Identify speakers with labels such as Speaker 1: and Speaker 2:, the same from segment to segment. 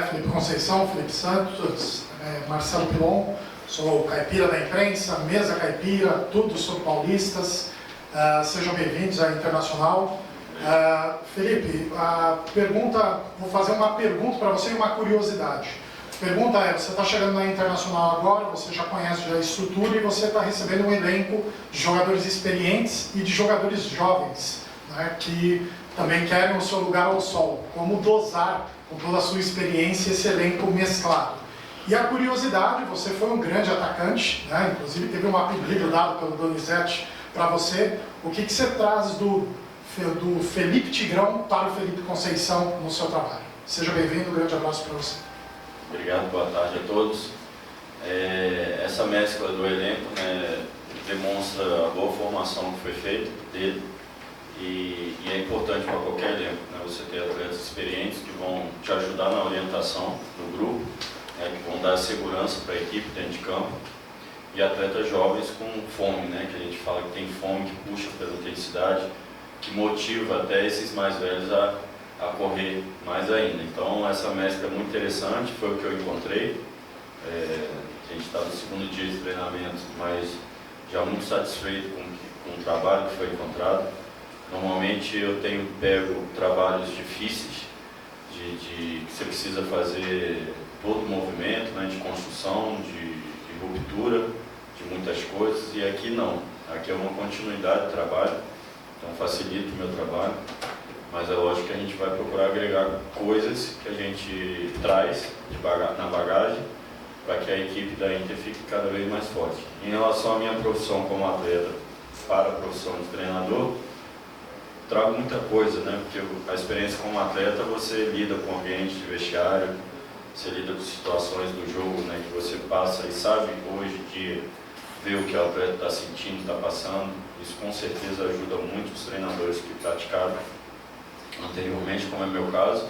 Speaker 1: Felipe Conceição, Felipe Santos, Marcelo Pilon, sou caipira da imprensa, mesa caipira, tudo sobre paulistas. Sejam bem-vindos à Internacional. Felipe, vou fazer uma pergunta para você e uma curiosidade. A pergunta é, você está chegando na Internacional agora, você já conhece a estrutura e você está recebendo um elenco de jogadores experientes e de jogadores jovens, né, que também querem o seu lugar ao sol. Como dosar, com toda a sua experiência, esse elenco mesclado? E a curiosidade, você foi um grande atacante, né, inclusive teve um apelido dado pelo Donizete para você. O que você traz do Felipe Tigrão para o Felipe Conceição no seu trabalho? Seja bem-vindo, um grande abraço para você.
Speaker 2: Obrigado, boa tarde a todos. Essa mescla do elenco, né, demonstra a boa formação que foi feita dele e é importante para qualquer elenco, né, você ter atletas experientes que vão te ajudar na orientação do grupo, né, que vão dar segurança para a equipe dentro de campo, e atletas jovens com fome, né, que a gente fala que tem fome, que puxa pela intensidade, que motiva até esses mais velhos a correr mais ainda. Então essa mescla é muito interessante, foi o que eu encontrei. A gente está no segundo dia de treinamento, mas já muito satisfeito com o trabalho que foi encontrado. Normalmente eu tenho pego trabalhos difíceis, que você precisa fazer todo o movimento, né, de construção, de ruptura, de muitas coisas, e aqui não. Aqui é uma continuidade de trabalho, então facilita o meu trabalho. Mas é lógico que a gente vai procurar agregar coisas que a gente traz na bagagem para que a equipe da Inter fique cada vez mais forte. Em relação à minha profissão como atleta para a profissão de treinador, trago muita coisa, né? Porque a experiência como atleta, você lida com o ambiente de vestiário, você lida com situações do jogo, né, que você passa e sabe hoje em dia ver o que o atleta está sentindo, está passando. Isso com certeza ajuda muito os treinadores que praticaram anteriormente, como é meu caso,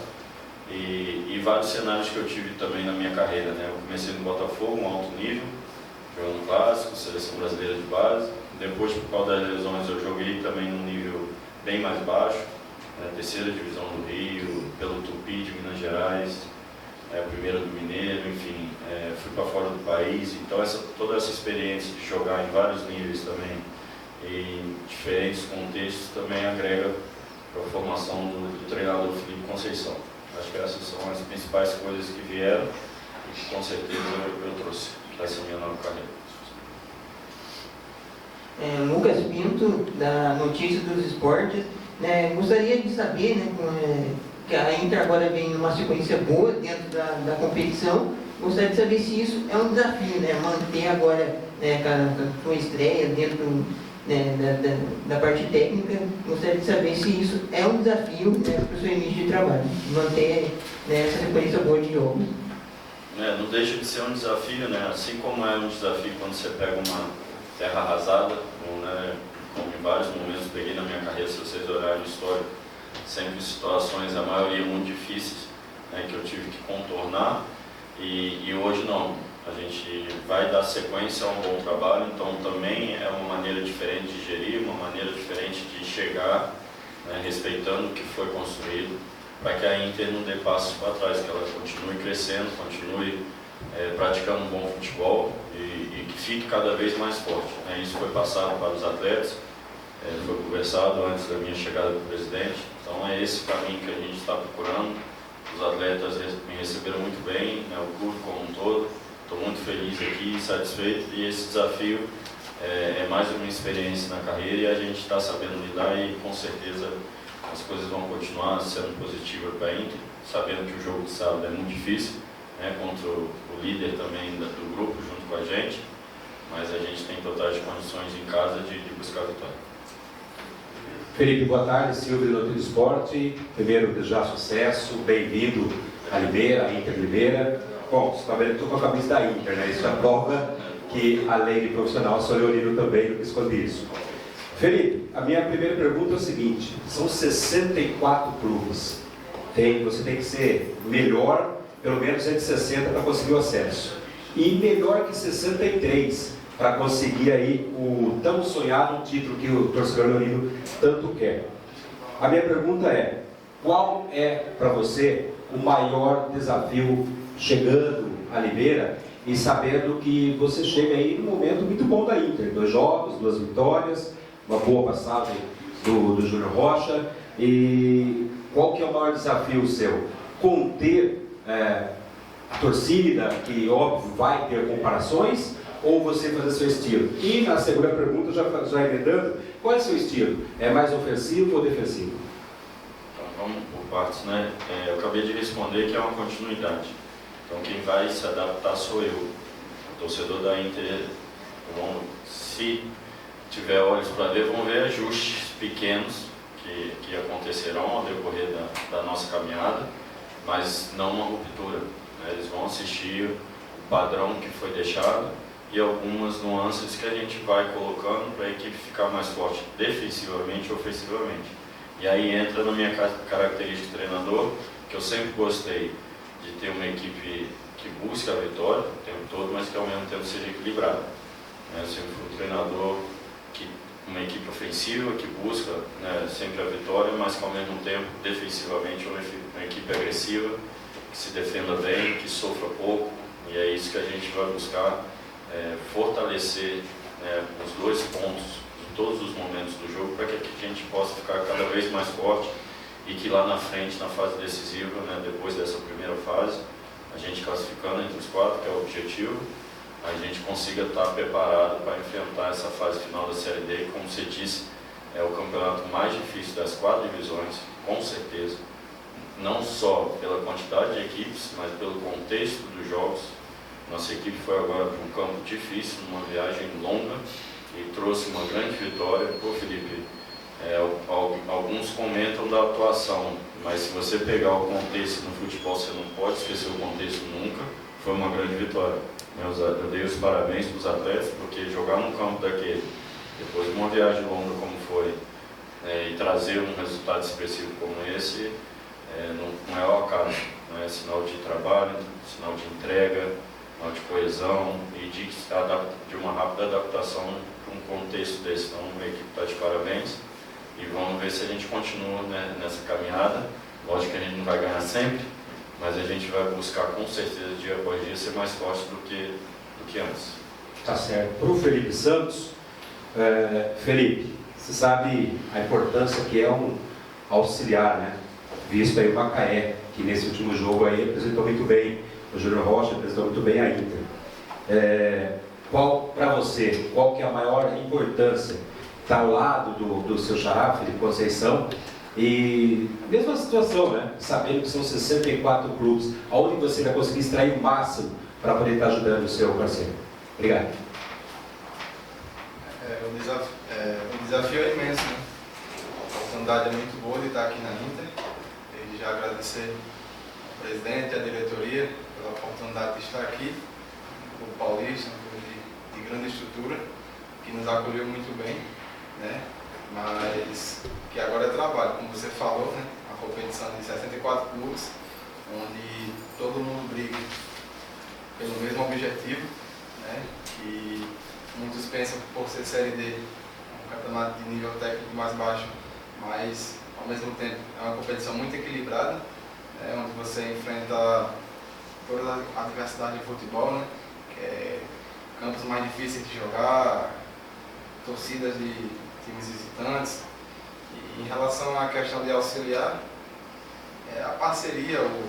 Speaker 2: e vários cenários que eu tive também na minha carreira, né? Eu comecei no Botafogo, um alto nível, jogando clássico, seleção brasileira de base. Depois, por causa das lesões, eu joguei também num nível bem mais baixo, né? Terceira divisão do Rio, pelo Tupi de Minas Gerais, primeira do Mineiro, enfim, fui para fora do país. Então toda essa experiência de jogar em vários níveis também, em diferentes contextos, também agrega para a formação do treinador Felipe Conceição. Acho que essas são as principais coisas que vieram e que com certeza eu trouxe para essa minha nova carreira.
Speaker 3: Lucas Pinto, da Notícias dos Esportes. Gostaria de saber, né, que a Inter agora vem numa sequência boa dentro da competição. Gostaria de saber se isso é um desafio, né, manter agora, né, a sua estreia dentro, né, da parte técnica. Gostaria de saber se isso é um desafio, né, para o seu início de trabalho, manter, né, essa sequência boa de jogos.
Speaker 2: Não deixa de ser um desafio, né? Assim como é um desafio quando você pega uma terra arrasada, como em vários momentos peguei na minha carreira, se vocês olharem a história, sempre situações, a maioria muito difíceis, né, que eu tive que contornar, e hoje não. A gente vai dar sequência a um bom trabalho, então também é uma maneira diferente de gerir, uma maneira diferente de chegar, né, respeitando o que foi construído, para que a Inter não dê passos para trás, que ela continue crescendo, continue praticando um bom futebol e que fique cada vez mais forte, né. Isso foi passado para os atletas, foi conversado antes da minha chegada com o presidente, então é esse caminho que a gente está procurando. Os atletas me receberam muito bem, né, o clube como um todo. Estou muito feliz aqui, satisfeito, e esse desafio é mais uma experiência na carreira e a gente está sabendo lidar, e com certeza as coisas vão continuar sendo positivas para a Inter, sabendo que o jogo de sábado é muito difícil, né, contra o líder também do grupo junto com a gente, mas a gente tem totais condições em casa de buscar a vitória.
Speaker 4: Felipe, boa tarde, Silvio do Notícias do Esporte. Primeiro, desejar sucesso, bem-vindo à Limeira, à Inter Limeira. Bom, você está vendo que estou com a camisa da Inter, né? Isso é prova que, além de profissional, sou leonino também, não escondi isso. Felipe, a minha primeira pergunta é o seguinte: são 64 clubes. Você tem que ser melhor, pelo menos entre 60 para conseguir o acesso. E melhor que 63 para conseguir aí o tão sonhado título que o torcedor leonino tanto quer. A minha pergunta é: qual é para você o maior desafio chegando a Limeira e sabendo que você chega aí num momento muito bom da Inter, 2 jogos, 2 vitórias, uma boa passagem do Júnior Rocha, e qual que é o maior desafio seu? Conter a torcida, que óbvio vai ter comparações, ou você fazer seu estilo? E na segunda pergunta, já emendando, qual é o seu estilo? É mais ofensivo ou defensivo?
Speaker 2: Então, vamos por partes, né? Eu acabei de responder que é uma continuidade. Então quem vai se adaptar sou eu. O torcedor da Inter, se tiver olhos para ver, vão ver ajustes pequenos que acontecerão ao decorrer da nossa caminhada, mas não uma ruptura, né? Eles vão assistir o padrão que foi deixado e algumas nuances que a gente vai colocando para a equipe ficar mais forte defensivamente e ofensivamente. E aí entra na minha característica de treinador, que eu sempre gostei de ter uma equipe que busca a vitória o tempo todo, mas que ao mesmo tempo seja equilibrada. Eu sempre fui um treinador uma equipe ofensiva que busca, né, sempre a vitória, mas que ao mesmo tempo defensivamente uma equipe agressiva, que se defenda bem, que sofra pouco, e é isso que a gente vai buscar fortalecer, os 2 pontos em todos os momentos do jogo, para que a gente possa ficar cada vez mais forte e que lá na frente, na fase decisiva, né, depois dessa primeira fase, a gente classificando entre os 4, que é o objetivo, a gente consiga estar preparado para enfrentar essa fase final da Série D, que, como você disse, é o campeonato mais difícil das 4 divisões, com certeza, não só pela quantidade de equipes, mas pelo contexto dos jogos. Nossa equipe foi agora para um campo difícil, numa viagem longa, e trouxe uma grande vitória. Pô, Felipe, alguns comentam da atuação, mas se você pegar o contexto no futebol, você não pode esquecer o contexto nunca. Foi uma grande vitória. Eu dei os parabéns para os atletas, porque jogar num campo daquele, depois de uma viagem longa como foi, e trazer um resultado expressivo como esse, não é ao acaso, é sinal de trabalho, sinal de entrega, sinal de coesão e de uma rápida adaptação para um contexto desse. Então a equipe está de parabéns e vamos ver se a gente continua, né, nessa caminhada. Lógico que a gente não vai ganhar sempre, mas a gente vai buscar com certeza dia após dia ser mais forte do que antes.
Speaker 4: Tá certo. Para o Felipe Santos, Felipe, você sabe a importância que é um auxiliar, né? Visto aí o Macaé, que nesse último jogo aí apresentou muito bem, o Júnior Rocha apresentou muito bem a Inter. Para você, qual que é a maior importância? Está ao lado do seu xará, Felipe Conceição, e mesma situação, né? Sabendo que são 64 clubes, aonde você vai conseguir extrair o máximo para poder estar ajudando o seu parceiro? Obrigado.
Speaker 5: O desafio é imenso, né? A oportunidade é muito boa de estar aqui na Inter. E já agradecer ao presidente e à diretoria pela oportunidade de estar aqui, o Paulista, um clube de grande estrutura, que nos acolheu muito bem, né? Mas que agora é trabalho, como você falou, né? Uma competição de 64 clubes, onde todo mundo briga pelo mesmo objetivo, né? E muitos pensam que por ser Série D, um campeonato de nível técnico mais baixo, mas ao mesmo tempo é uma competição muito equilibrada, né? Onde você enfrenta toda a diversidade de futebol, né? Que é campos mais difíceis de jogar, torcidas de times visitantes. E em relação à questão de auxiliar, a parceria, o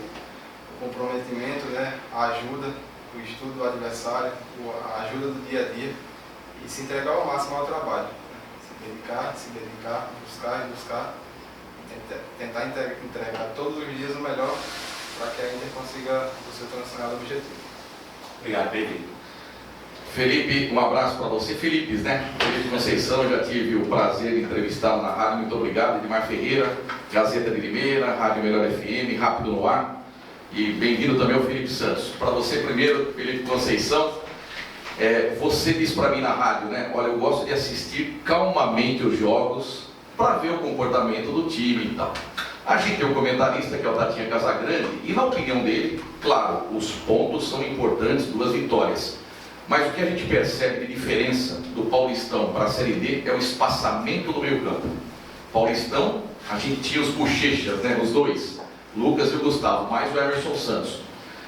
Speaker 5: comprometimento, né, a ajuda, o estudo do adversário, a ajuda do dia a dia e se entregar ao máximo ao trabalho, né? Se dedicar, buscar e tentar entregar todos os dias o melhor para que a Inter consiga o seu tão sonhado objetivo.
Speaker 4: Obrigado, Pedro.
Speaker 6: Felipe, um abraço para você. Felipes, né? Felipe Conceição, eu já tive o prazer de entrevistá-lo na rádio. Muito obrigado. Edmar Ferreira, Gazeta de Limeira, Rádio Melhor FM, Rápido no Ar. E bem-vindo também ao Felipe Santos. Para você primeiro, Felipe Conceição, você disse para mim na rádio, né? Olha, eu gosto de assistir calmamente os jogos para ver o comportamento do time e tal. A gente tem um comentarista que é o Tatinha Casagrande e na opinião dele, claro, os pontos são importantes, 2 vitórias. Mas o que a gente percebe de diferença do Paulistão para a Série D é o espaçamento do meio campo. Paulistão, a gente tinha os bochechas, né, os dois. Lucas e o Gustavo, mais o Emerson Santos.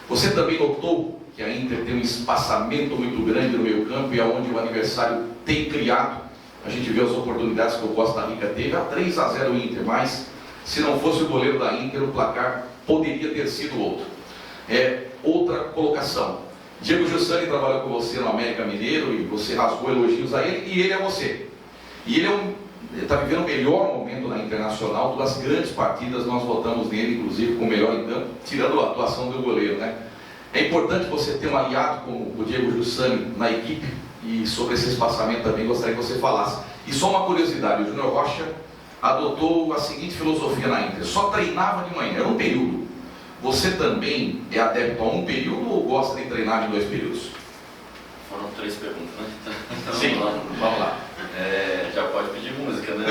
Speaker 6: Você também notou que a Inter tem um espaçamento muito grande no meio campo e aonde o adversário tem criado? A gente viu as oportunidades que o Costa Rica teve, a 3-0 Inter, mas se não fosse o goleiro da Inter, o placar poderia ter sido outro. Outra colocação. Diego Jussani trabalhou com você no América Mineiro e você rasgou elogios a ele, e ele é você. E ele está vivendo o melhor momento na Internacional, 2 grandes partidas, nós votamos nele, inclusive, com o melhor em campo, tirando a atuação do goleiro, né? É importante você ter um aliado como o Diego Jussani na equipe, e sobre esse espaçamento também gostaria que você falasse. E só uma curiosidade, o Júnior Rocha adotou a seguinte filosofia na Inter: só treinava de manhã, era um período. Você também é adepto a um período ou gosta de treinar de 2 períodos?
Speaker 2: Foram 3 perguntas, né? Então,
Speaker 6: Sim, vamos lá.
Speaker 2: Já pode pedir música, né?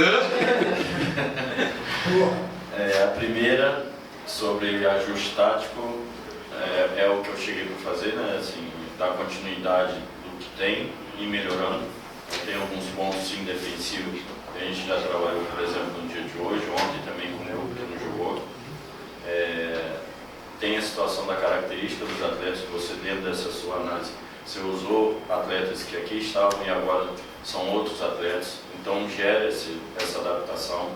Speaker 2: A primeira, sobre ajuste tático, é o que eu cheguei para fazer, né? Assim, dar continuidade do que tem e melhorando. Tem alguns pontos, sim, defensivos. A gente já trabalhou, por exemplo, no dia de hoje, ontem também com o grupo que não jogou. Tem a situação da característica dos atletas, que você, dentro dessa sua análise, você usou atletas que aqui estavam e agora são outros atletas, então gera essa adaptação.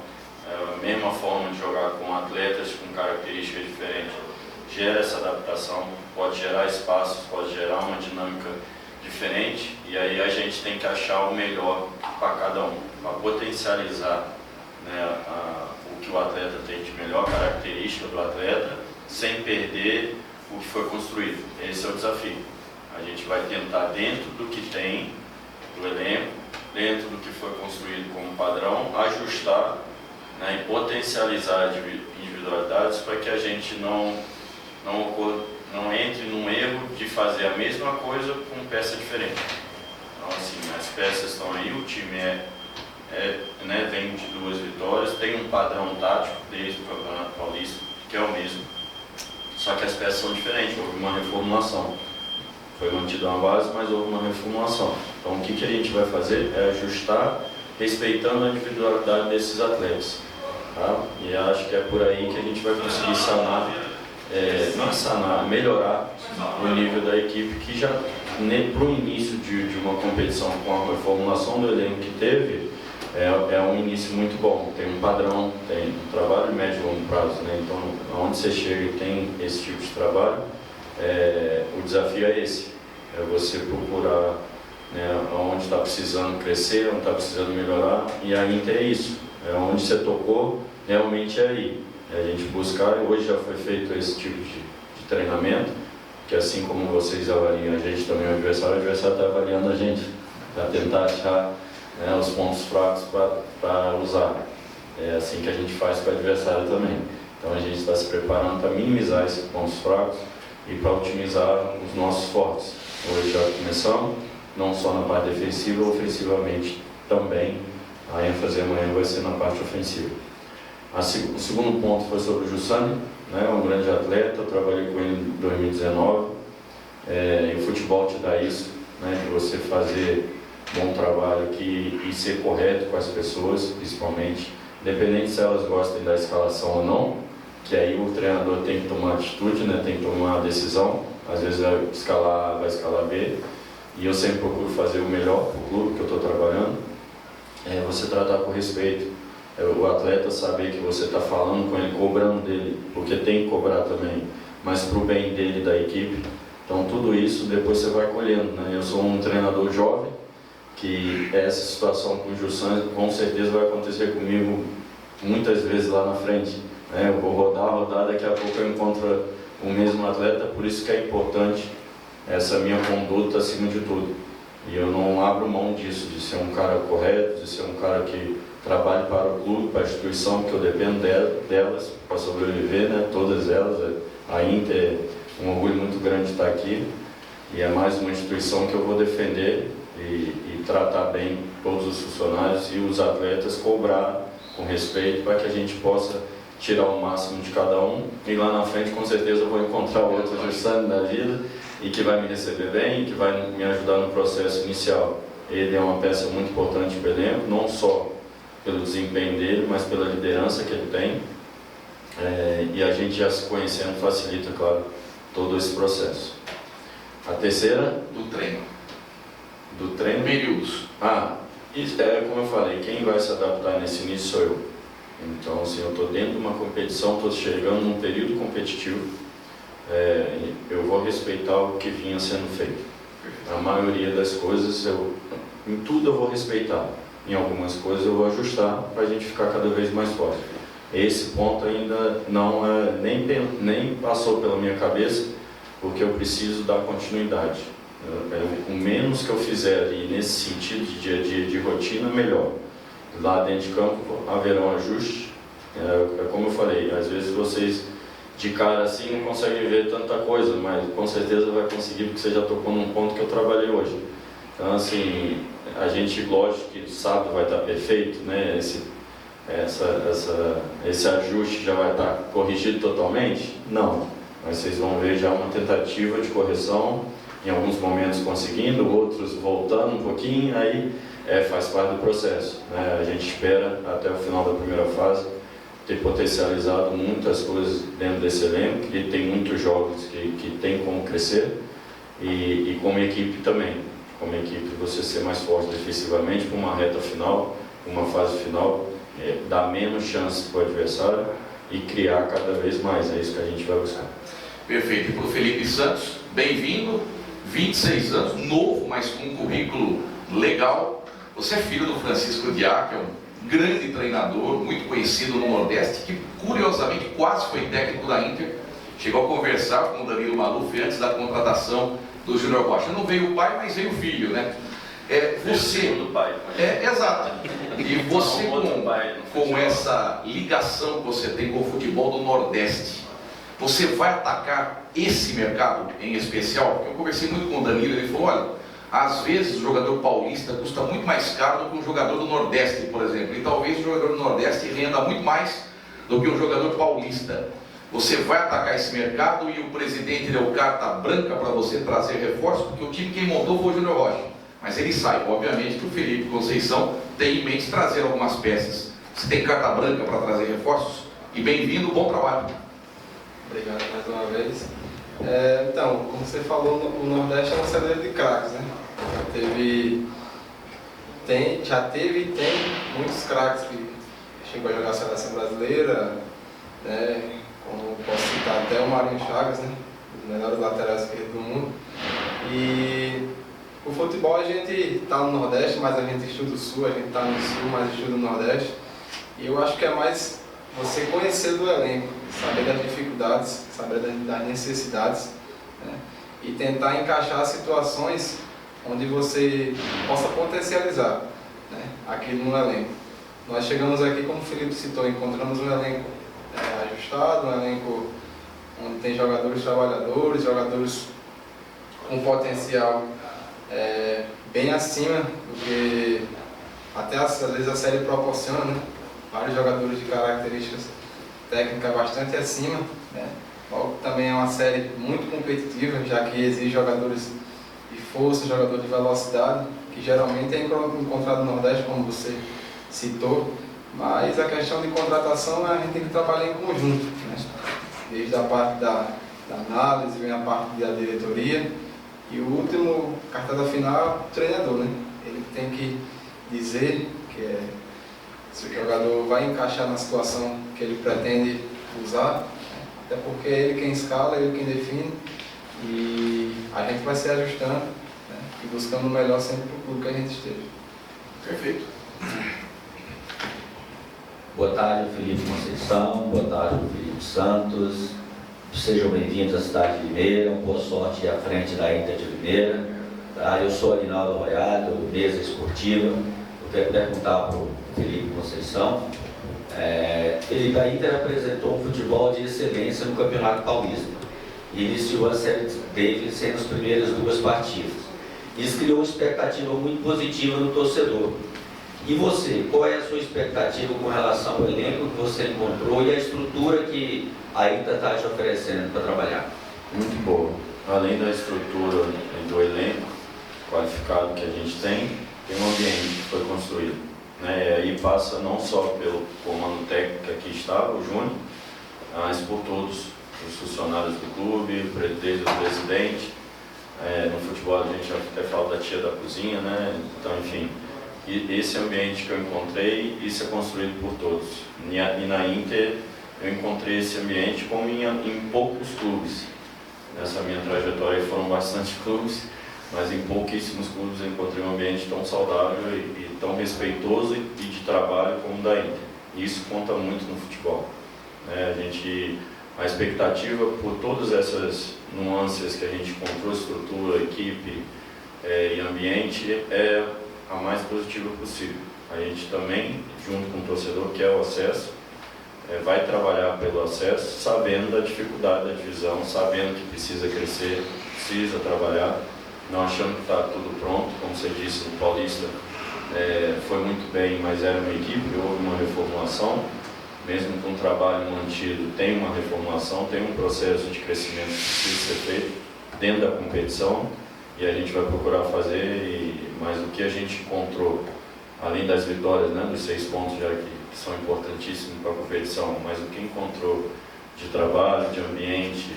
Speaker 2: A mesma forma de jogar com atletas com características diferentes, gera essa adaptação, pode gerar espaços, pode gerar uma dinâmica diferente, e aí a gente tem que achar o melhor para cada um, para potencializar, né, o que o atleta tem de melhor característica do atleta, sem perder o que foi construído. Esse é o desafio. A gente vai tentar, dentro do que tem, do elenco, dentro do que foi construído como padrão, ajustar, né, e potencializar individualidades para que a gente não entre num erro de fazer a mesma coisa com peça diferente. Então, assim, as peças estão aí, o time né, vem de 2 vitórias, tem um padrão tático desde o Campeonato Paulista, que é o mesmo, só que as peças são diferentes, houve uma reformulação. Foi mantida uma base, mas houve uma reformulação. Então, o que a gente vai fazer é ajustar, respeitando a individualidade desses atletas. Tá? E acho que é por aí que a gente vai conseguir sanar, melhorar o nível da equipe, que já, para o início de uma competição com a reformulação do elenco que teve, é um início muito bom. Tem um padrão, tem um trabalho de médio e longo prazo, né? Então, onde você chega e tem esse tipo de trabalho, o desafio é esse. É você procurar, né, onde está precisando crescer, onde está precisando melhorar, e a Inter é isso. Onde você tocou, realmente é aí. A gente buscar, hoje já foi feito esse tipo de treinamento, que assim como vocês avaliam a gente também, o adversário está avaliando a gente, para tentar achar, né, os pontos fracos para usar. É assim que a gente faz com o adversário também. Então a gente está se preparando para minimizar esses pontos fracos e para otimizar os nossos fortes. Hoje já começamos, não só na parte defensiva, ofensivamente também. A ênfase amanhã vai ser na parte ofensiva. O segundo ponto foi sobre o Jussani, né, um grande atleta, eu trabalhei com ele em 2019. E o futebol te dá isso, né, de você fazer bom trabalho aqui e ser correto com as pessoas, principalmente, independente se elas gostem da escalação ou não, que aí o treinador tem que tomar atitude, né, tem que tomar a decisão. Às vezes vai escalar A, vai escalar B, e eu sempre procuro fazer o melhor para o clube que eu estou trabalhando. Você tratar com respeito, o atleta saber que você está falando com ele, cobrando dele, porque tem que cobrar também, mas para o bem dele e da equipe. Então tudo isso depois você vai colhendo, né? Eu sou um treinador jovem, que essa situação com o Jussani com certeza vai acontecer comigo muitas vezes lá na frente, né? Eu vou rodar, daqui a pouco eu encontro o mesmo atleta, por isso que é importante essa minha conduta acima de tudo. E eu não abro mão disso, de ser um cara correto, de ser um cara que trabalhe para o clube, para a instituição, que eu dependo delas para sobreviver, né? Todas elas. A Inter é um orgulho muito grande estar aqui, e é mais uma instituição que eu vou defender e tratar bem todos os funcionários e os atletas, cobrar com respeito para que a gente possa tirar o máximo de cada um, e lá na frente com certeza eu vou encontrar o outro Jussani da vida e que vai me receber bem, que vai me ajudar no processo inicial. Ele é uma peça muito importante para o elenco, não só pelo desempenho dele, mas pela liderança que ele tem. e a gente já se conhecendo facilita, claro, todo esse processo. A terceira?
Speaker 6: Do treino.
Speaker 2: Do treino?
Speaker 6: Períodos.
Speaker 2: Isso como eu falei, quem vai se adaptar nesse início sou eu. Então, assim, eu estou dentro de uma competição, estou chegando num período competitivo, eu vou respeitar o que vinha sendo feito. A maioria das coisas, em tudo eu vou respeitar. Em algumas coisas eu vou ajustar para a gente ficar cada vez mais forte. Esse ponto ainda não nem passou pela minha cabeça, porque eu preciso dar continuidade. O menos que eu fizer ali nesse sentido de dia a dia, de rotina, melhor. Lá dentro de campo haverá um ajuste. Como eu falei, às vezes vocês de cara assim não conseguem ver tanta coisa, mas com certeza vai conseguir, porque você já tocou num ponto que eu trabalhei hoje. Então, assim, a gente, lógico que sábado vai estar perfeito, né? Esse ajuste já vai estar corrigido totalmente? Não, mas vocês vão ver já uma tentativa de correção, em alguns momentos conseguindo, outros voltando um pouquinho, aí faz parte do processo, né? A gente espera até o final da primeira fase ter potencializado muitas coisas dentro desse elenco, que tem muitos jovens que tem como crescer, e como equipe também, como equipe você ser mais forte defensivamente para uma reta final, uma fase final, dar menos chance para o adversário e criar cada vez mais, é isso que a gente vai buscar.
Speaker 6: Perfeito. E para o Felipe Santos, bem-vindo, 26 anos, novo, mas com um currículo legal. Você é filho do Francisco Diá, que é um grande treinador, muito conhecido no Nordeste, que curiosamente quase foi técnico da Inter. Chegou a conversar com o Danilo Maluf antes da contratação do Júnior Rocha. Não veio o pai, mas veio o filho, né? Você
Speaker 2: do pai.
Speaker 6: Exato. E você com essa ligação que você tem com o futebol do Nordeste, você vai atacar esse mercado em especial? Porque eu conversei muito com o Danilo, ele falou, olha, às vezes o jogador paulista custa muito mais caro do que um jogador do Nordeste, por exemplo. E talvez o jogador do Nordeste renda muito mais do que um jogador paulista. Você vai atacar esse mercado e o presidente deu carta branca para você trazer reforço, porque o time quem montou foi o Júnior Rocha. Mas ele sabe, obviamente, que o Felipe Conceição tem em mente trazer algumas peças. Você tem carta branca para trazer reforços? E bem-vindo, bom trabalho.
Speaker 5: Obrigado mais uma vez. Então, como você falou, o Nordeste é uma celeiro de craques, né? Já teve e tem muitos craques que chegou a jogar a seleção brasileira, né? Como posso citar até o Marinho Chagas, né? Um dos melhores laterais esquerdos do mundo. E o futebol a gente está no Nordeste, mas a gente estuda o Sul, a gente está no Sul, mas estuda o Nordeste. E eu acho que é mais você conhecer do elenco, saber das dificuldades, saber das necessidades, né? E tentar encaixar situações onde você possa potencializar, né, aquilo no elenco. Nós chegamos aqui, como o Felipe citou, encontramos um elenco ajustado, um elenco onde tem jogadores trabalhadores, jogadores com potencial bem acima do que até às vezes a série proporciona, né? Vários jogadores de características técnicas bastante acima, né? Logo, também é uma série muito competitiva, já que exige jogadores de força, jogadores de velocidade, que geralmente é encontrado no Nordeste, como você citou. Mas a questão de contratação a gente tem que trabalhar em conjunto, né? Desde a parte da análise, vem a parte da diretoria e o último, cartada final, o treinador, né? Ele tem que dizer que se o jogador vai encaixar na situação que ele pretende usar, né? Até porque é ele quem escala, é ele quem define e a gente vai se ajustando, né? E buscando o melhor sempre para o clube que a gente esteja.
Speaker 6: Perfeito.
Speaker 7: Boa tarde, Felipe Conceição. Boa tarde, Felipe Santos. Sejam bem-vindos à cidade de Limeira. Boa sorte à frente da Inter de Limeira. Tá? Eu sou Arinaldo Royado, mesa esportiva. Eu quero perguntar para o Felipe Conceição. Felipe, a Inter apresentou um futebol de excelência no Campeonato Paulista. Iniciou a série dele sendo as primeiras 2 partidas. Isso criou uma expectativa muito positiva no torcedor. E você, qual é a sua expectativa com relação ao elenco que você encontrou e a estrutura que a Inter está te oferecendo para trabalhar?
Speaker 2: Muito boa. Além da estrutura e do elenco qualificado que a gente tem um ambiente que foi construído, né? E aí passa não só pelo comando técnico que aqui estava, o Júnior, mas por todos os funcionários do clube, desde o presidente. No futebol a gente até fala da tia da cozinha, né? Então, enfim, esse ambiente que eu encontrei, isso é construído por todos. E na Inter eu encontrei esse ambiente como em poucos clubes. Nessa minha trajetória foram bastante clubes, mas em pouquíssimos clubes eu encontrei um ambiente tão saudável e tão respeitoso e de trabalho como o da Inter. E isso conta muito no futebol. A expectativa por todas essas nuances que a gente encontrou, estrutura, equipe e ambiente, é a mais positiva possível. A gente também, junto com o torcedor, quer o acesso, vai trabalhar pelo acesso, sabendo da dificuldade da divisão, sabendo que precisa crescer, precisa trabalhar, não achando que está tudo pronto. Como você disse, no Paulista foi muito bem, mas era uma equipe, houve uma reformulação. Mesmo com um trabalho mantido, tem uma reformulação, tem um processo de crescimento que precisa ser feito dentro da competição, e a gente vai procurar fazer. Mas o que a gente encontrou, além das vitórias, né, dos 6 pontos já que são importantíssimos para a competição, mas o que encontrou de trabalho, de ambiente,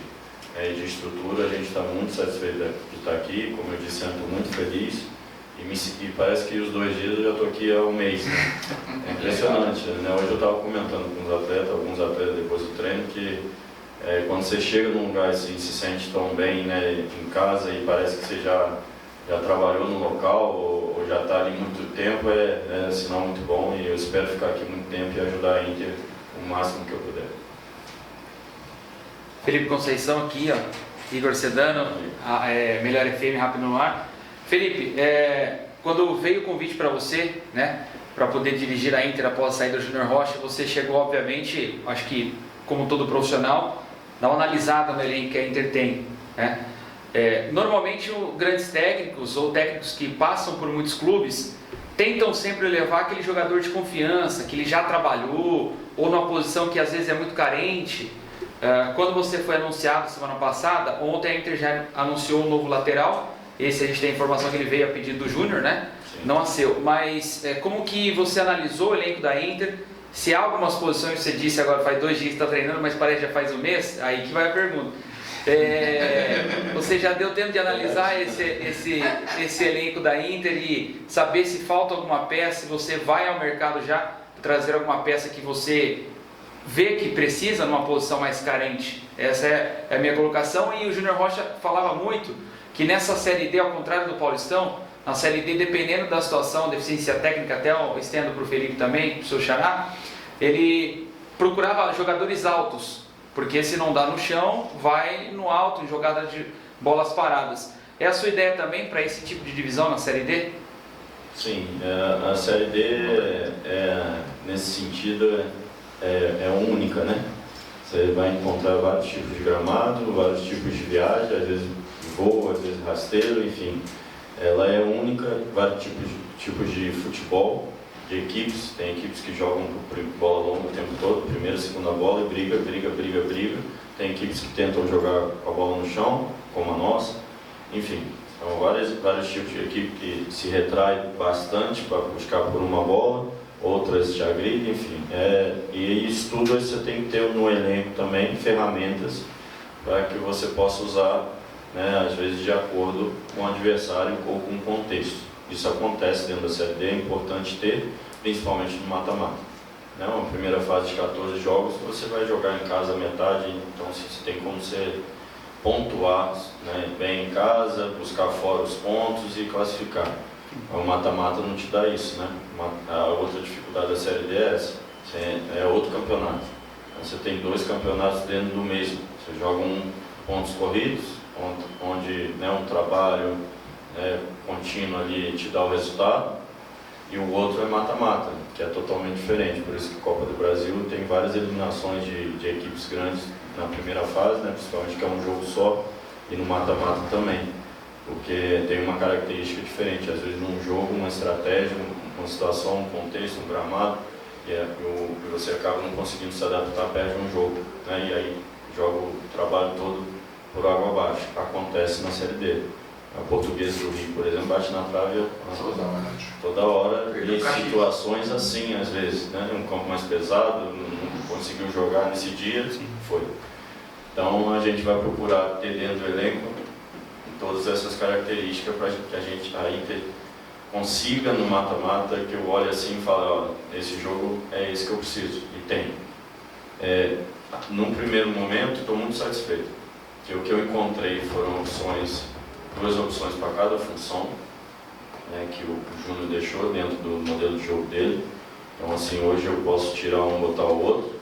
Speaker 2: de estrutura, a gente está muito satisfeito de estar aqui. Como eu disse, estou muito feliz. E parece que os 2 dias eu já estou aqui há um mês, né? É impressionante, né? Hoje eu estava comentando com alguns atletas depois do treino, que quando você chega num lugar assim, se sente tão bem, né, em casa, e parece que você já trabalhou no local ou já está ali muito tempo, é sinal muito bom, e eu espero ficar aqui muito tempo e ajudar a Inter o máximo que eu puder.
Speaker 8: Felipe Conceição aqui, ó, Igor Sedano, Melhor FM Rápido no Ar. Felipe, quando veio o convite para você, né, para poder dirigir a Inter após a saída do Júnior Rocha, você chegou, obviamente, acho que como todo profissional, dar uma analisada no elenco que a Inter tem, né? Normalmente, grandes técnicos ou técnicos que passam por muitos clubes tentam sempre levar aquele jogador de confiança, que ele já trabalhou, ou numa posição que às vezes é muito carente. Quando você foi anunciado semana passada, ontem a Inter já anunciou um novo lateral. Esse a gente tem a informação que ele veio a pedido do Júnior, né? Sim. Não a seu. Mas como que você analisou o elenco da Inter? Se há algumas posições, você disse agora faz 2 dias que está treinando, mas parece que já faz um mês, aí que vai a pergunta. Você já deu tempo de analisar esse elenco da Inter e saber se falta alguma peça, se você vai ao mercado já trazer alguma peça que você vê que precisa numa posição mais carente? Essa é a minha colocação. E o Júnior Rocha falava muito que nessa Série D, ao contrário do Paulistão, na Série D, dependendo da situação, deficiência técnica, até eu estendo para o Felipe também, para o seu xará, ele procurava jogadores altos, porque se não dá no chão, vai no alto, em jogada de bolas paradas. É a sua ideia também para esse tipo de divisão na Série D?
Speaker 2: Sim, a Série D, nesse sentido, é única, né? Você vai encontrar vários tipos de gramado, vários tipos de viagem, às vezes voo, às vezes rasteiro, enfim. Ela é única, vários tipos de futebol, de equipes. Tem equipes que jogam por bola longa o tempo todo, primeira, segunda bola, e briga. Tem equipes que tentam jogar com a bola no chão, como a nossa. Enfim, são vários tipos de equipe que se retrai bastante para buscar por uma bola, outras te agridem, enfim. E isso tudo você tem que ter no elenco também ferramentas para que você possa usar, né, às vezes de acordo com o adversário ou com o contexto. Isso acontece dentro da Série D, é importante ter, principalmente no mata-mata. Né, uma primeira fase de 14 jogos, você vai jogar em casa a metade, então você tem como você pontuar, né, bem em casa, buscar fora os pontos e classificar. O mata-mata não te dá isso, né? A outra dificuldade da Série D é essa, é outro campeonato. Então, você tem 2 campeonatos dentro do mesmo, você joga pontos corridos, onde, né, um trabalho, né, contínuo ali te dá o resultado, e o outro é mata-mata, que é totalmente diferente. Por isso que a Copa do Brasil tem várias eliminações de equipes grandes na primeira fase, né, principalmente que é um jogo só, e no mata-mata também, porque tem uma característica diferente. Às vezes num jogo, uma estratégia, uma situação, um contexto, um gramado, e você acaba não conseguindo se adaptar perto de um jogo, né, e aí joga o trabalho todo por água abaixo. Acontece na Série D. A Portuguesa do Rio, por exemplo, bate na trave toda hora,
Speaker 6: Perdeu
Speaker 2: em situações assim, às vezes, né? Um campo mais pesado, não conseguiu jogar nesse dia, foi. Então a gente vai procurar ter dentro do elenco todas essas características para que a Inter consiga no mata-mata, que eu olhe assim e fale, ó, esse jogo é esse que eu preciso, e tem. Num primeiro momento, estou muito satisfeito, que o que eu encontrei foram duas opções para cada função, né, que o Júnior deixou dentro do modelo de jogo dele. Então assim, hoje eu posso tirar um e botar o outro,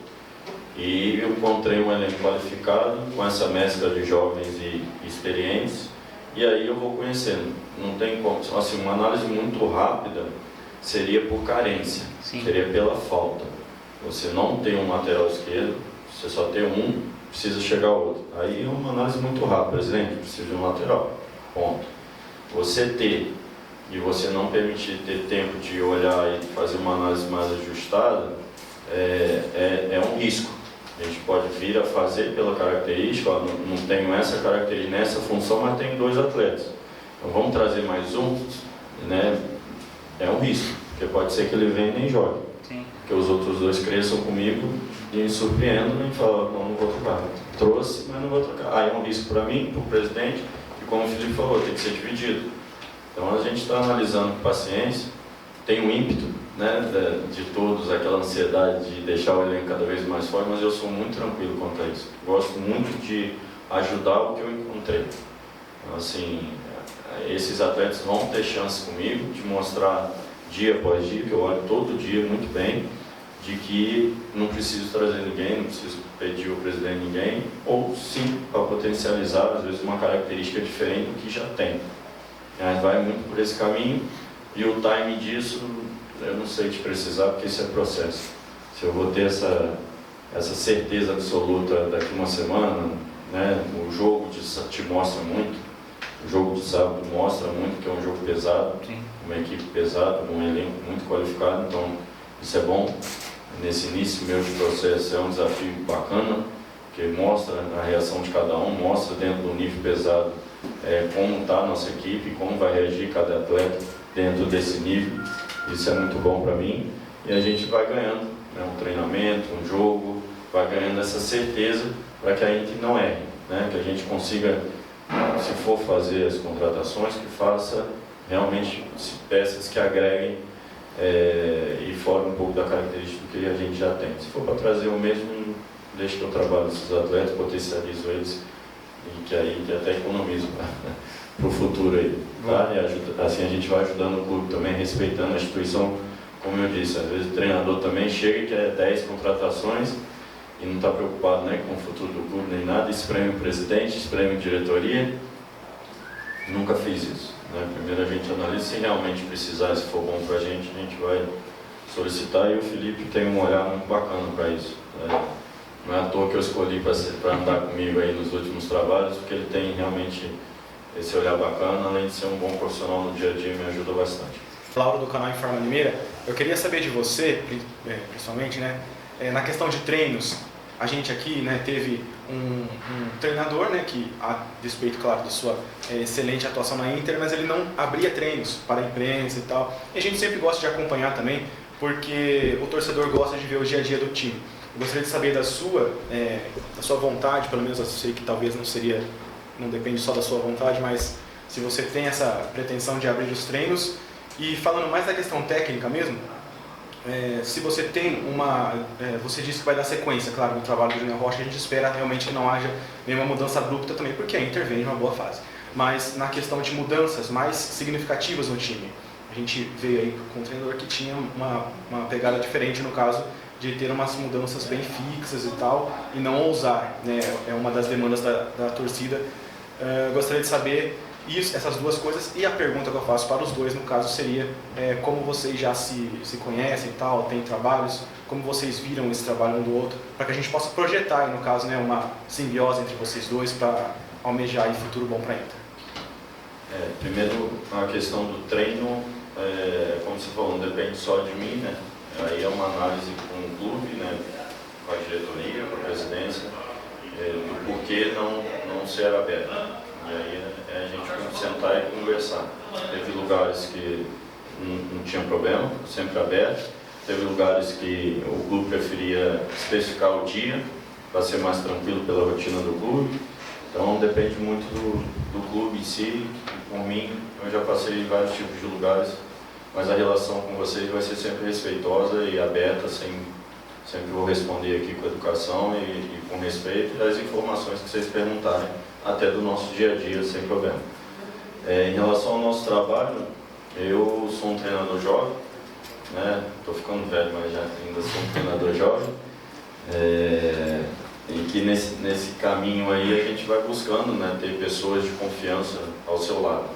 Speaker 2: e eu encontrei um elenco qualificado, com essa mescla de jovens e experientes, e aí eu vou conhecendo. Não tem como, assim, uma análise muito rápida seria por carência, seria pela falta. Você não tem um lateral esquerdo, você só tem um, precisa chegar ao outro. Aí é uma análise muito rápida, presidente, precisa de um lateral, ponto. Você ter, e você não permitir ter tempo de olhar e fazer uma análise mais ajustada, é um risco. A gente pode vir a fazer pela característica, ó, não tenho essa característica nessa função, mas tenho 2 atletas. Então vamos trazer mais um, né? É um risco, porque pode ser que ele venha e nem jogue.
Speaker 8: Sim.
Speaker 2: Que os outros 2 cresçam comigo e me surpreendam e falam, não vou trocar. Trouxe, mas não vou trocar. Aí é um risco para mim, para o presidente, e como o Felipe falou, tem que ser dividido. Então a gente está analisando com paciência, tem um ímpeto, né, de todos, aquela ansiedade de deixar o elenco cada vez mais forte, mas eu sou muito tranquilo quanto a isso. Gosto muito de ajudar o que eu encontrei. Então, assim, esses atletas vão ter chance comigo de mostrar dia após dia, que eu olho todo dia muito bem, de que não preciso trazer ninguém, não preciso pedir o presidente ninguém, ou sim, para potencializar, às vezes, uma característica diferente do que já tem. Mas vai muito por esse caminho, e o time disso, eu não sei te precisar, porque isso é processo. Se eu vou ter essa certeza absoluta daqui uma semana, né, o jogo te mostra muito, o jogo de sábado mostra muito que é um jogo pesado, uma equipe pesada, um elenco muito qualificado, então isso é bom. Nesse início meu de processo é um desafio bacana, que mostra a reação de cada um, mostra dentro do nível pesado como está a nossa equipe, como vai reagir cada atleta dentro desse nível. Isso é muito bom para mim, e a gente vai ganhando, né, um treinamento, um jogo, vai ganhando essa certeza para que a Inter não erre, né, que a gente consiga, se for fazer as contratações, que faça realmente peças que agreguem e fora um pouco da característica que a gente já tem. Se for para trazer o mesmo, deixa que eu trabalho esses atletas, potencializo eles, e que aí até economizo para o futuro aí, tá? E ajuda, assim a gente vai ajudando o clube também, respeitando a instituição, como eu disse, às vezes o treinador também chega e quer 10 contratações e não está preocupado, né, com o futuro do clube nem nada, espreme o presidente, espreme a diretoria. Nunca fiz isso, né? Primeiro a gente analisa, se realmente precisar, se for bom para a gente vai solicitar, e o Felipe tem um olhar muito bacana para isso. Não é à toa que eu escolhi para andar comigo aí nos últimos trabalhos, porque ele tem realmente esse olhar bacana, além de ser um bom profissional no dia a dia, me ajuda bastante.
Speaker 9: Lauro, do canal Informa Limeira, eu queria saber de você, principalmente, né, na questão de treinos. A gente aqui, né, teve um treinador, né, que, a despeito, claro, de sua excelente atuação na Inter, mas ele não abria treinos para a imprensa e tal. E a gente sempre gosta de acompanhar também, porque o torcedor gosta de ver o dia a dia do time. Eu gostaria de saber da sua vontade, pelo menos eu sei que talvez não depende só da sua vontade, mas se você tem essa pretensão de abrir os treinos. E falando mais da questão técnica mesmo, se você tem você disse que vai dar sequência, claro, no trabalho do Júnior Rocha, a gente espera realmente que não haja nenhuma mudança abrupta também, porque a Inter vem em uma boa fase. Mas na questão de mudanças mais significativas no time, a gente veio aí com um treinador que tinha uma pegada diferente, no caso de ter umas mudanças bem fixas e tal, e não ousar, né? É uma das demandas da torcida. Gostaria de saber essas duas coisas, e a pergunta que eu faço para os dois, no caso, seria como vocês já se conhecem e tal, têm trabalhos, como vocês viram esse trabalho um do outro, para que a gente possa projetar, no caso, né, uma simbiose entre vocês dois para almejar um futuro bom para a Inter.
Speaker 2: Primeiro, a questão do treino, como você falou, não depende só de mim, né? Aí é uma análise com o clube, né, com a diretoria, com a presidência, do porquê não ser aberto. E aí a gente sentar e conversar. Teve lugares que não tinha problema, sempre aberto. Teve lugares que o clube preferia especificar o dia para ser mais tranquilo pela rotina do clube. Então depende muito do clube em si. Por mim, eu já passei em vários tipos de lugares, mas a relação com vocês vai ser sempre respeitosa e aberta, sempre vou responder aqui com educação e com respeito das informações que vocês perguntarem, até do nosso dia a dia, sem problema. Em relação ao nosso trabalho, eu sou um treinador jovem, né? Estou ficando velho, mas ainda sou um treinador jovem. E que nesse caminho aí a gente vai buscando, né, ter pessoas de confiança ao seu lado.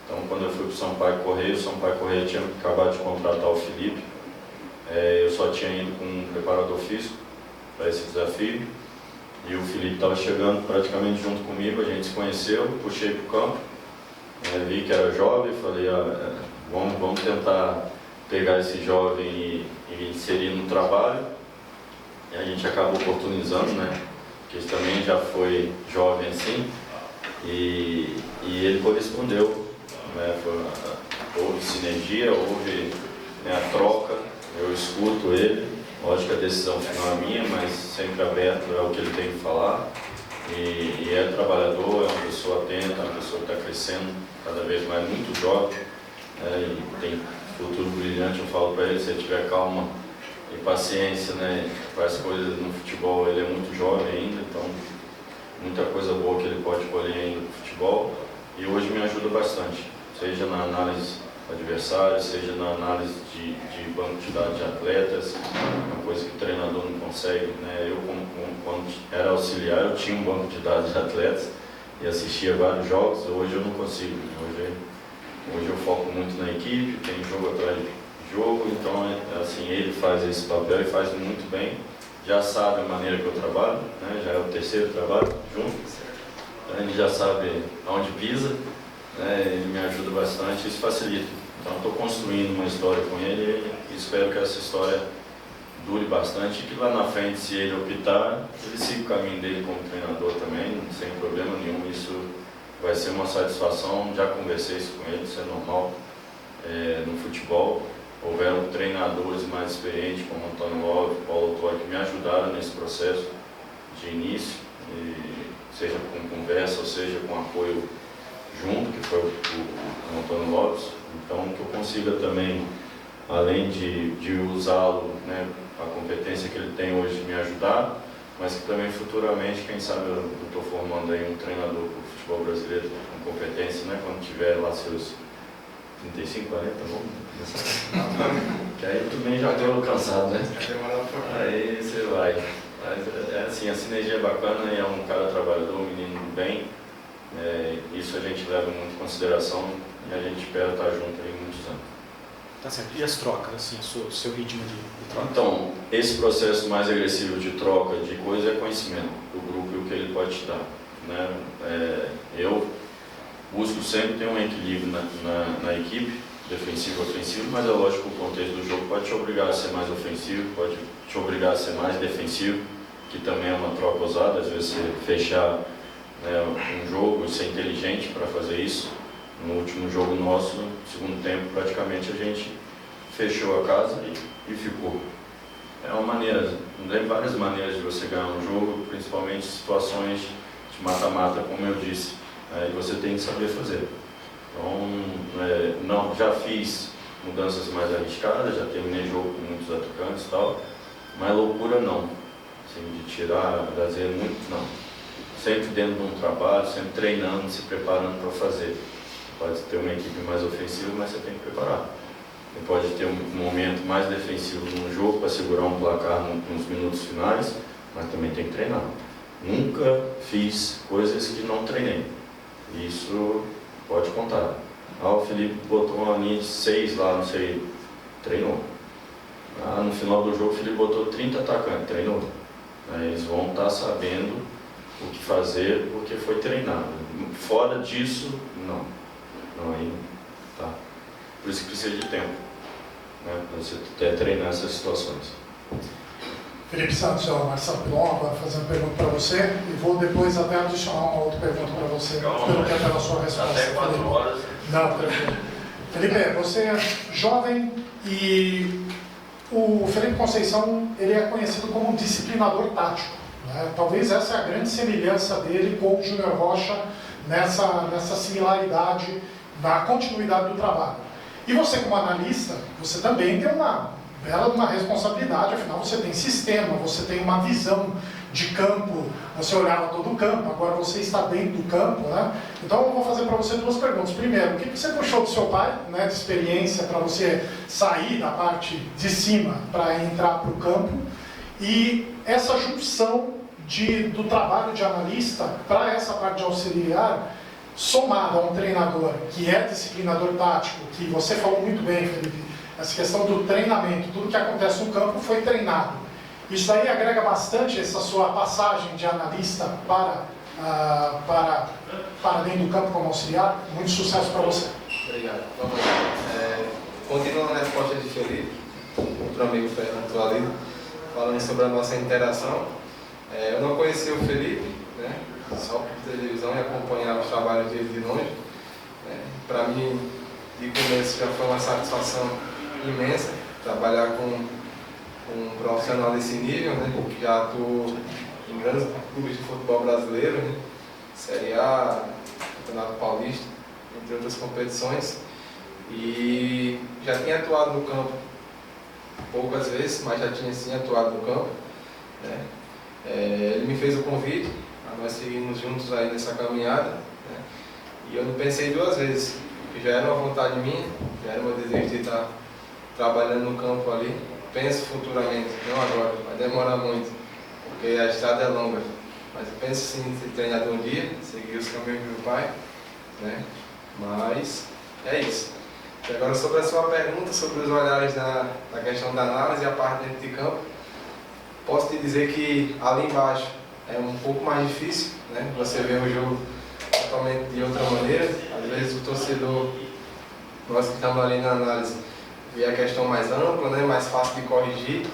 Speaker 2: Então, quando eu fui para o Sampaio Corrêa tinha acabado de contratar o Felipe. Eu só tinha ido com um preparador físico para esse desafio. E o Felipe estava chegando praticamente junto comigo, a gente se conheceu, puxei para o campo, vi que era jovem, falei, vamos tentar pegar esse jovem e inserir no trabalho. E a gente acabou oportunizando, né? Porque ele também já foi jovem assim, e ele correspondeu, né? Houve sinergia, houve, né, a troca, eu escuto ele, lógico que a decisão final é minha, mas sempre aberto ao que ele tem que falar. E é trabalhador, é uma pessoa atenta, é uma pessoa que está crescendo cada vez mais, muito jovem, e tem futuro brilhante. Eu falo para ele, se ele tiver calma e paciência, né, para as coisas no futebol, ele é muito jovem ainda, então muita coisa boa que ele pode colher ainda no futebol, e hoje me ajuda bastante, seja na análise do adversário, seja na análise de banco de dados de atletas, uma coisa que o treinador não consegue, né? Eu, quando era auxiliar, eu tinha um banco de dados de atletas e assistia vários jogos. Hoje eu não consigo, hoje eu foco muito na equipe, tem jogo atrás de jogo, então assim, ele faz esse papel e faz muito bem, já sabe a maneira que eu trabalho, né? Já é o terceiro trabalho junto, então ele já sabe aonde pisa, né? Ele me ajuda bastante, isso facilita. Então estou construindo uma história com ele e espero que essa história dure bastante e que lá na frente, se ele optar, ele siga o caminho dele como treinador também, sem problema nenhum. Isso vai ser uma satisfação, já conversei isso com ele, isso é normal no futebol. Houveram treinadores mais experientes, como Antônio Alves, Paulo Torre, que me ajudaram nesse processo de início, seja com conversa, ou seja com apoio junto, que foi o Antônio Lopes. Então, que eu consiga também, além de usá-lo, né, a competência que ele tem hoje, me ajudar, mas que também futuramente, quem sabe, eu estou formando aí um treinador para o futebol brasileiro com competência, né, quando tiver lá seus 35, 40, que aí eu também já estou cansado, né? Aí você vai. Mas assim, a sinergia é bacana, e é um cara trabalhador, um menino do bem. Isso a gente leva muito em consideração e a gente espera estar junto aí muitos anos.
Speaker 9: Tá certo. E as trocas, assim, o seu ritmo de troca?
Speaker 2: Então, esse processo mais agressivo de troca de coisa é conhecimento do grupo e o que ele pode te dar, né? Eu busco sempre ter um equilíbrio na equipe, defensivo e ofensivo, mas é lógico que o contexto do jogo pode te obrigar a ser mais ofensivo, pode te obrigar a ser mais defensivo, que também é uma troca ousada, às vezes você fechar, né, um jogo e ser inteligente para fazer isso. No último jogo nosso, no segundo tempo, praticamente a gente fechou a casa e ficou. É uma maneira, tem várias maneiras de você ganhar um jogo, principalmente situações de mata-mata, como eu disse, e você tem que saber fazer. Então, já fiz mudanças mais arriscadas, já terminei jogo com muitos atacantes e tal, mas loucura não, assim, de tirar, trazer muito, não. Sempre dentro de um trabalho, sempre treinando, se preparando para fazer. Pode ter uma equipe mais ofensiva, mas você tem que preparar. Você pode ter um momento mais defensivo no jogo para segurar um placar nos minutos finais, mas também tem que treinar. Nunca fiz coisas que não treinei. Isso pode contar. O Felipe botou uma linha de 6 lá, não sei, treinou. No final do jogo o Felipe botou 30 atacantes, treinou. Eles vão estar sabendo o que fazer porque foi treinado. Fora disso, não. Não, aí tá. Por isso que precisa de tempo, né, para você treinar essas situações.
Speaker 1: Felipe Santos, é o Marcelo Pilon, agora fazendo pergunta para você, e vou depois até adicionar uma outra pergunta para você, pelo que é pela sua resposta.
Speaker 2: Até 4 horas.
Speaker 1: Não, tranquilo. Felipe, você é jovem e o Felipe Conceição ele é conhecido como um disciplinador tático, né? Talvez essa é a grande semelhança dele com o Júnior Rocha nessa similaridade da continuidade do trabalho. E você, como analista, você também tem uma bela responsabilidade, afinal você tem sistema, você tem uma visão de campo, você olhava todo o campo, agora você está dentro do campo, né? Então eu vou fazer para você 2 perguntas. Primeiro, o que você puxou do seu pai, né, de experiência, para você sair da parte de cima para entrar para o campo? E essa junção do trabalho de analista para essa parte de auxiliar, somada a um treinador que é disciplinador tático, que você falou muito bem, Felipe, essa questão do treinamento, tudo que acontece no campo foi treinado. Isso aí agrega bastante essa sua passagem de analista para dentro do campo como auxiliar. Muito sucesso para você.
Speaker 5: Obrigado. Vamos lá. Continuando a resposta de Felipe, outro amigo Fernando ali, falando sobre a nossa interação. Eu não conhecia o Felipe, né, só por televisão e acompanhava os trabalhos dele de longe. Para mim, de começo, já foi uma satisfação imensa trabalhar com um profissional desse nível, né, que já atuou em grandes clubes de futebol brasileiro, né, Série A, Campeonato Paulista, entre outras competições, e já tinha atuado no campo poucas vezes, mas já tinha sim atuado no campo, né. Ele me fez o convite, nós seguimos juntos aí nessa caminhada, né, e eu não pensei 2 vezes, porque já era uma vontade minha, já era meu desejo de estar trabalhando no campo ali. Penso futuramente, não agora, vai demorar muito, porque a estrada é longa, mas eu penso sim em ser treinador um dia, seguir os caminhos do meu pai, né? Mas é isso. E agora sobre a sua pergunta, sobre os olhares da questão da análise e a parte dentro de campo, posso te dizer que ali embaixo é um pouco mais difícil, né? Você vê o jogo totalmente de outra maneira, às vezes o torcedor, nós que estamos ali na análise, vê a questão mais ampla, né, mais fácil de corrigir,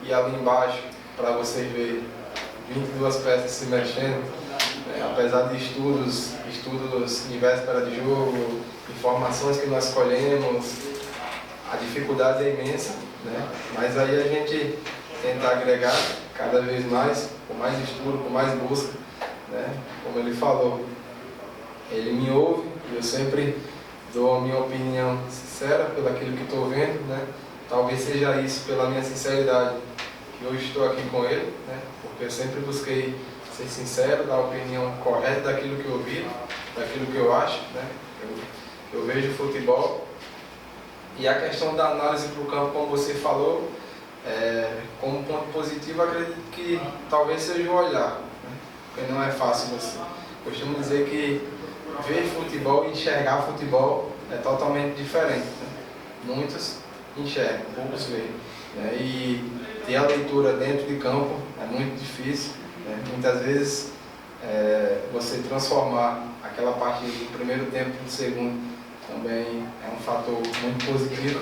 Speaker 5: e ali embaixo, para você ver 22 peças se mexendo, apesar de estudos em véspera de jogo, informações que nós colhemos, a dificuldade é imensa, né, mas aí a gente tenta agregar cada vez mais, com mais estudo, com mais busca, né, como ele falou, ele me ouve, e eu sempre dou a minha opinião sincera pelo aquilo que estou vendo, né? Talvez seja isso pela minha sinceridade que hoje estou aqui com ele, né? Porque eu sempre busquei ser sincero, dar a opinião correta daquilo que eu vi, daquilo que eu acho, né? Eu vejo futebol. E a questão da análise para o campo, como você falou, como ponto positivo, acredito que talvez seja o olhar, né? Porque não é fácil você. Costumo dizer que ver futebol e enxergar futebol é totalmente diferente, né? Muitos enxergam, poucos veem, né? E ter a leitura dentro de campo é muito difícil, né? Muitas vezes você transformar aquela parte do primeiro tempo no segundo também é um fator muito positivo,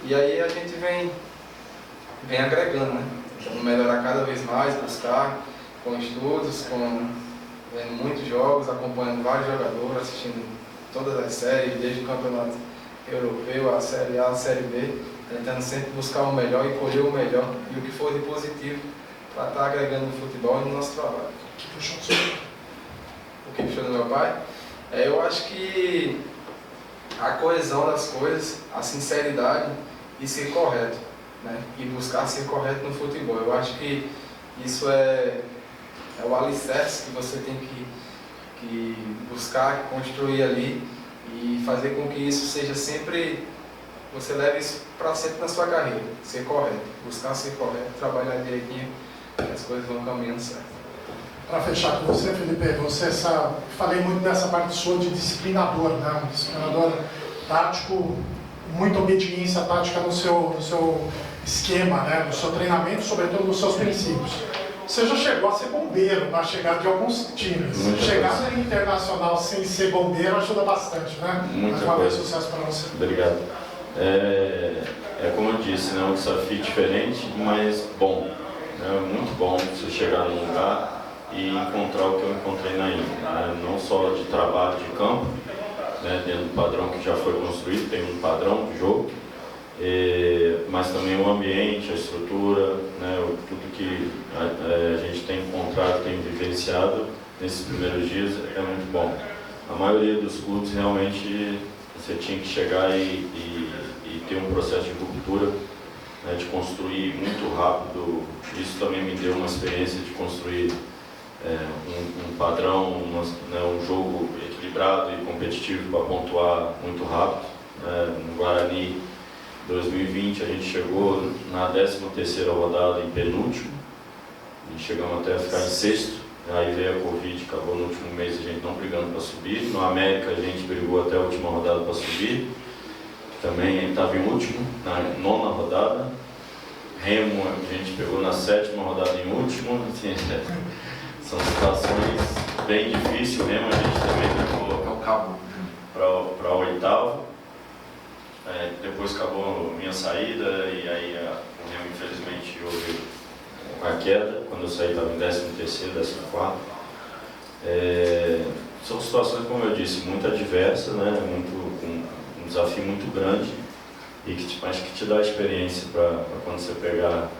Speaker 5: e aí a gente vem agregando, né? Então melhorar cada vez mais, buscar com estudos, vendo muitos jogos, acompanhando vários jogadores, assistindo todas as séries, desde o campeonato europeu, a Série A, a Série B, tentando sempre buscar o melhor e colher o melhor e o que for de positivo para estar agregando no futebol e no nosso trabalho.
Speaker 1: O que puxou do seu pai?
Speaker 5: O que puxou do meu pai? Eu acho que a coesão das coisas, a sinceridade e ser correto, né? E buscar ser correto no futebol. Eu acho que isso é o alicerce que você tem que buscar, construir ali e fazer com que isso seja sempre, você leve isso para sempre na sua carreira, ser correto, buscar ser correto, trabalhar direitinho, que as coisas vão caminhando certo.
Speaker 1: Para fechar com você, Felipe, falei muito dessa parte sua de disciplinador, né? Um disciplinador tático, muita obediência tática no seu esquema, né? No seu treinamento, sobretudo nos seus princípios. Você já chegou a ser bombeiro na chegada de alguns times. Chegar no Internacional sem ser bombeiro ajuda bastante, né? Mais uma vez, sucesso para você.
Speaker 2: Obrigado. Como eu disse, né, um desafio diferente, mas bom. É muito bom você chegar num lugar e encontrar o que eu encontrei na Inter, né? Não só de trabalho de campo, né, dentro do padrão que já foi construído, tem um padrão de jogo, mas também o ambiente, a estrutura, né, tudo que a gente tem encontrado, tem vivenciado nesses primeiros dias é muito bom. A maioria dos clubes realmente você tinha que chegar e ter um processo de ruptura, né, de construir muito rápido. Isso também me deu uma experiência de construir um padrão, um jogo equilibrado e competitivo para pontuar muito rápido. No Guarani 2020 a gente chegou na 13ª rodada em penúltimo e chegamos até a ficar em sexto. Aí veio a Covid, acabou no último mês a gente não brigando para subir. No América a gente brigou até a última rodada para subir. Também estava em último, na 9ª rodada. Remo a gente pegou na 7ª rodada em último. Assim, são situações bem difíceis. O Remo a gente também levou para a 8ª. Depois acabou a minha saída e aí o Remo infelizmente houve uma queda. Quando eu saí estava em 13º, 14º. São situações, como eu disse, muito adversas, né? Um desafio muito grande e mas que te dá experiência para quando você pegar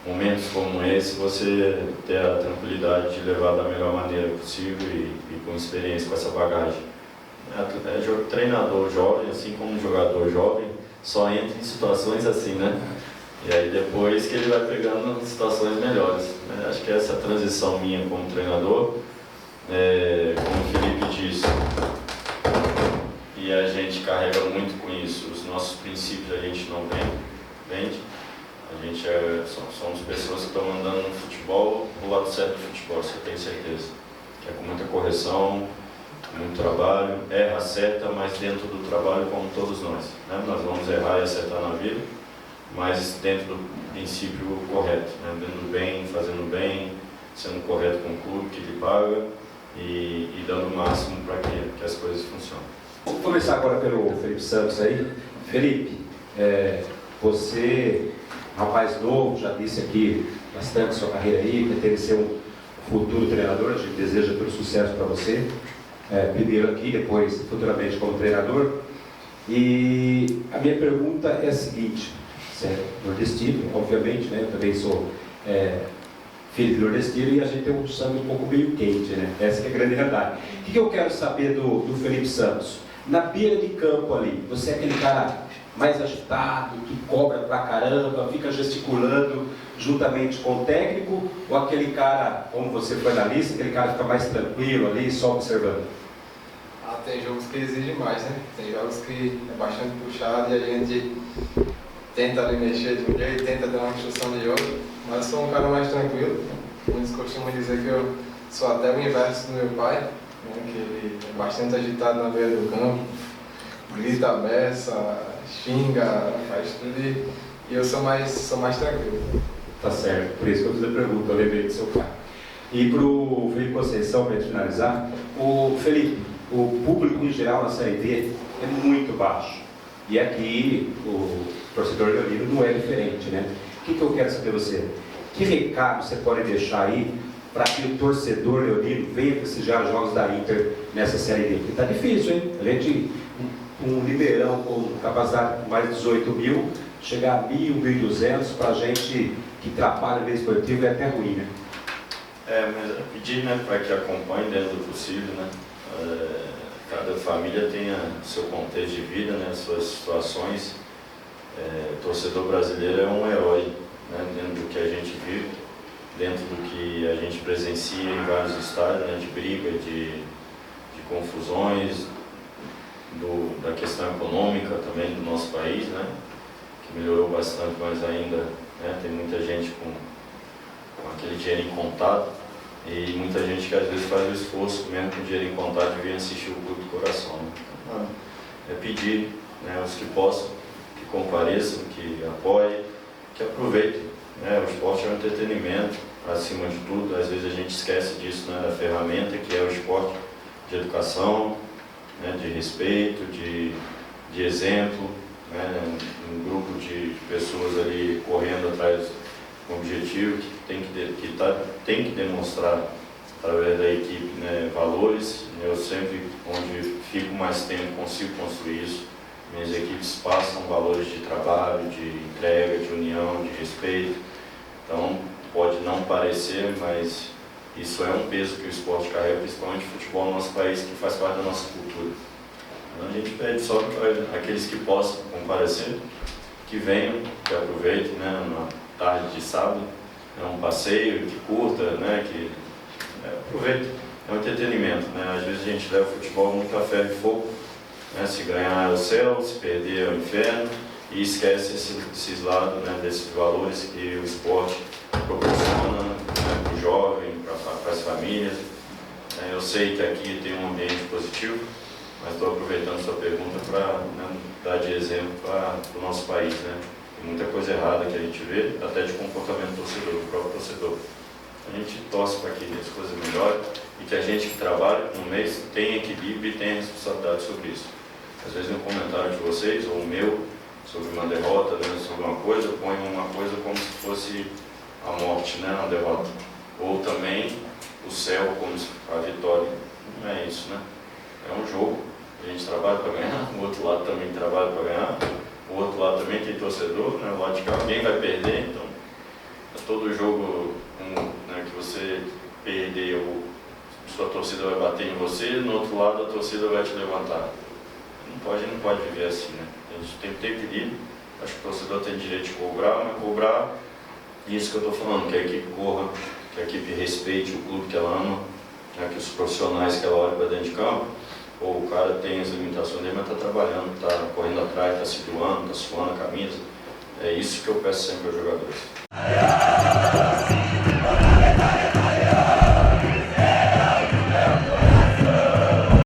Speaker 2: momentos como esse, você ter a tranquilidade de levar da melhor maneira possível e com experiência, com essa bagagem. Treinador jovem, assim como um jogador jovem, só entra em situações assim, né? E aí depois que ele vai pegando situações melhores. Acho que essa transição minha como treinador, como o Felipe disse, e a gente carrega muito com isso, os nossos princípios a gente não vende. A gente somos pessoas que estão andando no futebol, no lado certo do futebol, você tem certeza. Que é com muita correção, muito trabalho, erra, acerta, mas dentro do trabalho como todos nós. Né? Nós vamos errar e acertar na vida, mas dentro do princípio correto, né? Dando bem, fazendo bem, sendo correto com o clube que lhe paga e dando o máximo para que as coisas funcionem.
Speaker 4: Vamos começar agora pelo Felipe Santos aí. Felipe, você, rapaz novo, já disse aqui bastante sua carreira aí, pretende ser um futuro treinador, a gente deseja todo sucesso para você. Primeiro aqui, depois futuramente como treinador. E a minha pergunta é a seguinte: você é nordestino, obviamente, né? Eu também sou filho de nordestino e a gente tem um sangue um pouco meio quente, né? Essa que é a grande verdade. O que eu quero saber do Felipe Santos? Na beira de campo ali, você é aquele cara mais agitado, que cobra pra caramba, fica gesticulando juntamente com o técnico, ou aquele cara, como você foi na lista, aquele cara que fica mais tranquilo ali, só observando?
Speaker 5: Tem jogos que exigem mais, né? Tem jogos que é bastante puxado e a gente tenta ali mexer de um jeito, tenta dar uma instrução de outro, mas eu sou um cara mais tranquilo. Muitos costumam dizer que eu sou até o inverso do meu pai, né? Que ele é bastante agitado na beira do campo, grita, beça, xinga, faz tudo e eu sou mais tranquilo.
Speaker 4: Tá certo, por isso que eu fiz a pergunta, eu lembrei do seu pai. E para o Felipe Conceição, para finalizar, o Felipe, o público em geral na Série D é muito baixo. E aqui o torcedor leonino não é diferente, né? O que eu quero saber de você? Que recado você pode deixar aí para que o torcedor leonino venha prestigiar os jogos da Inter nessa Série D? Porque tá difícil, hein? A gente, um Ribeirão com capacidade de mais de 18 mil, chegar a 1.000, 1.200, para a gente que trabalha no meio esportivo é até ruim, né?
Speaker 2: Mas é pedir, né, para que acompanhe dentro do possível, né? Cada família tem seu contexto de vida, né, suas situações. O torcedor brasileiro é um herói, né, dentro do que a gente vive, dentro do que a gente presencia em vários estádios, né, de briga, de confusões, da questão econômica também do nosso país, né, que melhorou bastante, mas ainda, né, tem muita gente com aquele dinheiro em contato. E muita gente que às vezes faz o esforço, mesmo com dinheiro em contato, de vir assistir o Clube do Coração. Né? É pedir, né, os que possam, que compareçam, que apoiem, que aproveitem. Né? O esporte é um entretenimento, acima de tudo. Às vezes a gente esquece disso, né, da ferramenta que é o esporte, de educação, né, de respeito, de exemplo. Né? Um grupo de pessoas ali correndo atrás um objetivo tem que demonstrar através da equipe, né, valores. Eu sempre, onde fico mais tempo, consigo construir isso. Minhas equipes passam valores de trabalho, de entrega, de união, de respeito. Então, pode não parecer, mas isso é um peso que o esporte carrega, principalmente o futebol no nosso país, que faz parte da nossa cultura. Então, a gente pede só para aqueles que possam comparecer, que venham, que aproveitem, né, na tarde de sábado. É um passeio, que curta, né, que aproveitem. É um entretenimento, né? Às vezes a gente leva o futebol muito a ferro e fogo, né? Se ganhar é o céu, se perder é o inferno, e esquece esses lados, né, desses valores que o esporte proporciona, né, para o jovem, para as famílias. Eu sei que aqui tem um ambiente positivo, mas estou aproveitando a sua pergunta para, né, dar de exemplo para o nosso país, né? Tem muita coisa errada que a gente vê, até de comportamento do próprio torcedor. A gente torce para que as coisas melhorem e que a gente que trabalha no mês tenha equilíbrio e tenha responsabilidade sobre isso. Às vezes, no comentário de vocês, ou o meu, sobre uma derrota, né, sobre uma coisa, eu ponho uma coisa como se fosse a morte, né, uma derrota. Ou também o céu como se a vitória. Não é isso, né? É um jogo, a gente trabalha para ganhar, o outro lado também trabalha para ganhar, o outro lado também tem torcedor, né, o lado de cá alguém vai perder, então todo jogo, né, que você perder, sua torcida vai bater em você, no outro lado a torcida vai te levantar. Não pode viver assim, né? A gente tem que ter equilíbrio. Acho que o torcedor tem direito de cobrar, mas cobrar isso que eu estou falando, que a equipe corra, que a equipe respeite o clube que ela ama, né, que os profissionais que ela olha para dentro de campo, ou o cara tem as limitações dele, mas está trabalhando, está correndo atrás, está se doando, está suando a camisa. É isso que eu peço sempre aos jogadores.